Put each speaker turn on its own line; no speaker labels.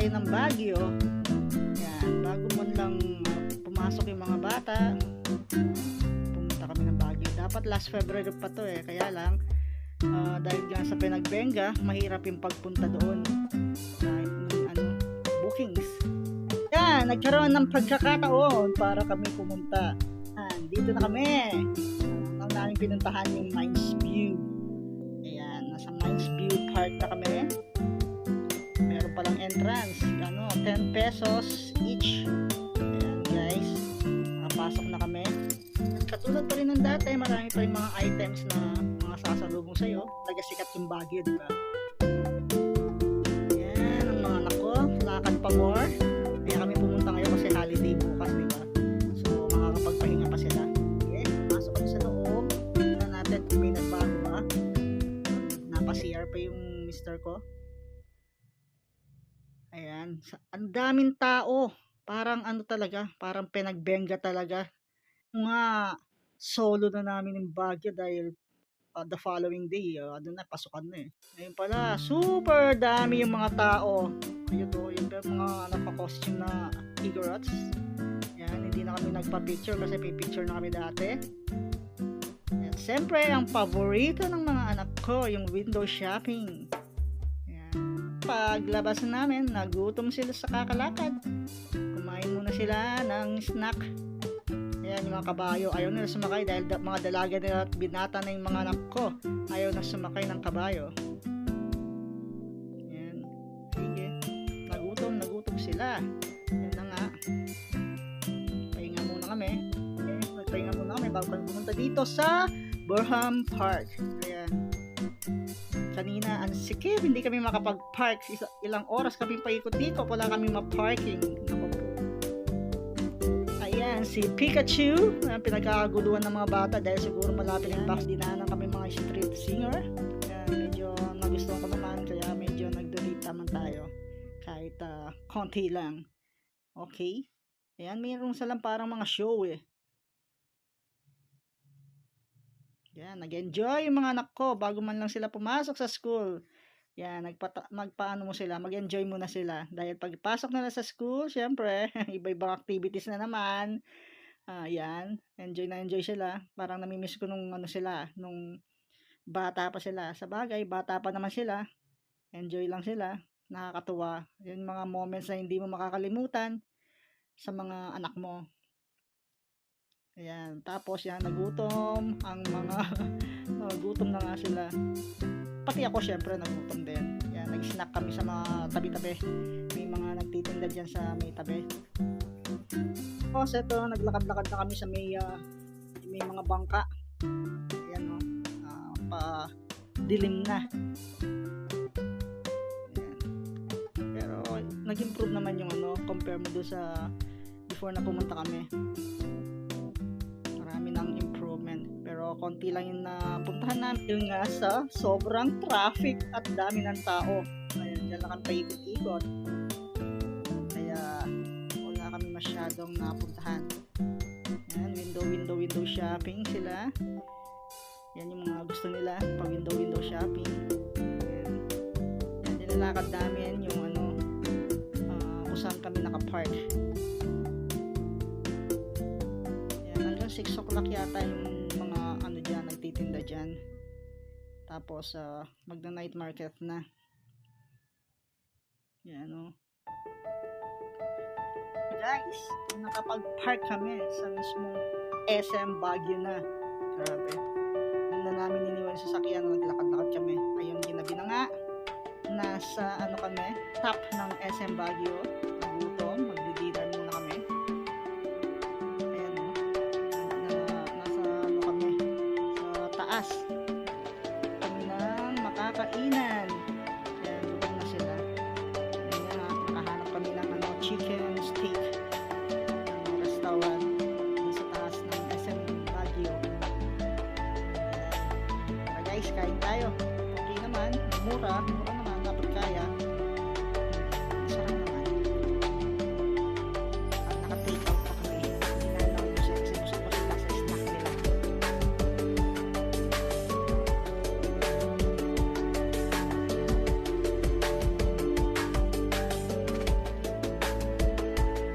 tayo ng Baguio. Yan, bago man lang pumasok yung mga bata, pumunta kami ng Baguio. Dapat last February pa to kaya lang dahil nga sa Pinagbenga, mahirap yung pagpunta doon dahil bookings. Yan, nagkaroon ng pagkakataon para kami pumunta. Dito na kami. Ang namin pinuntahan yung Mines View. Ayan, nasa Mines View Park na kami. Meron palang entrance, 10 pesos each. Ayan guys, nakapasok na kami. At katulad pa rin ng dati, marami pa rin mga items na mga sasalubong sa'yo. Nagasikat yung Baguio, diba? Ayan, ang mga anak ko, lakad pa more. Kaya kami pumunta ngayon kasi holiday bukas, diba? So, makakapagpahinga pa sila. Okay, pumasok kami sa loob. Tignan natin kung may nagbago Napa-CR pa yung mister ko. Ayan, ang daming tao. Parang talaga, parang Pinagbenga talaga. Nga, solo na namin yung Baguio dahil the following day, doon na, pasukan na Ngayon pala, super dami yung mga tao. Ayun yung mga naka-costume na Igorots. Yan, hindi na kami nagpa-picture kasi pipicture na kami dati. Yan, siyempre, ang paborito ng mga anak ko, yung window shopping. Yan. Paglabas namin, nagutom sila sa kakalakad. Kumain muna sila ng snack. Ayan, yung mga kabayo, ayaw nila sumakay dahil mga dalaga nila at binata na yung mga anak ko. Ayaw na sumakay ng kabayo. Ayan. Sige. Nagutom sila. Ayan na nga. Pahinga muna kami. Okay, magpahinga muna kami bago kami pumunta dito sa Burham Park. Ayan. Kanina, ang sikip, hindi kami makapag-park. Ilang oras kami paikot-ikot, wala kami ma-parking. Ayan, si Pikachu, pinagkakaguluhan ng mga bata dahil siguro malapit yung box. Dinaanan kami mga street singer. Ayan, medyo nagustuhan ko naman, kaya medyo nag-donate naman tayo. Kahit konti lang. Okay. Ayan, mayroong silang parang mga show Yan, nag-enjoy yung mga anak ko bago man lang sila pumasok sa school. Yan, magpaano mo sila, mag-enjoy muna sila. Dahil pagpasok nila sa school, syempre, iba-ibang activities na naman. Yan, enjoy sila. Parang namimiss ko nung nung bata pa sila. Sa bagay, bata pa naman sila. Enjoy lang sila. Nakakatuwa. Yung mga moments na hindi mo makakalimutan sa mga anak mo. Ayan, tapos yan, nagutom ang mga gutom na nga sila. Pati ako syempre nagutom din. Yan, nag-snack kami sa mga tabi-tabi. May mga nagtitinda dyan sa may tabi. Tapos ito, naglakad-lakad na kami sa may mga bangka. Ayan pa dilim na. Ayan. Pero nag-improve naman yung compare mo doon sa before na pumunta kami. Ng improvement, pero konti lang yung napuntahan namin yun nga sa sobrang traffic at dami ng tao. Ayan, dyan lang kami paikot-ikot, kaya wala kami masyadong napuntahan. Ayan, window shopping sila. Yan yung mga gusto nila, pag window shopping. Ayan, nilalakad namin yung kung saan kami nakapark. 6 o'clock yata yung mga dyan, nagtitinda dyan. Tapos magna-night market na. Yan guys, nakapag-park kami sa mismong SM Baguio na. Grabe. Hindi na namin iniwan sa sasakyan, naglakad-lakad kami. Ayun, ginabi na nga. Nasa kami, top ng SM Baguio. Gutom, magdidinan muna kami. Kami ng makakainan. Ayan, gutom na sila. Ayan nga, nakahanap kami ng chicken steak restaurant sa taas ng SM Baguio. Guys, kain tayo. Okay naman, mura naman, dapat kaya. Sarap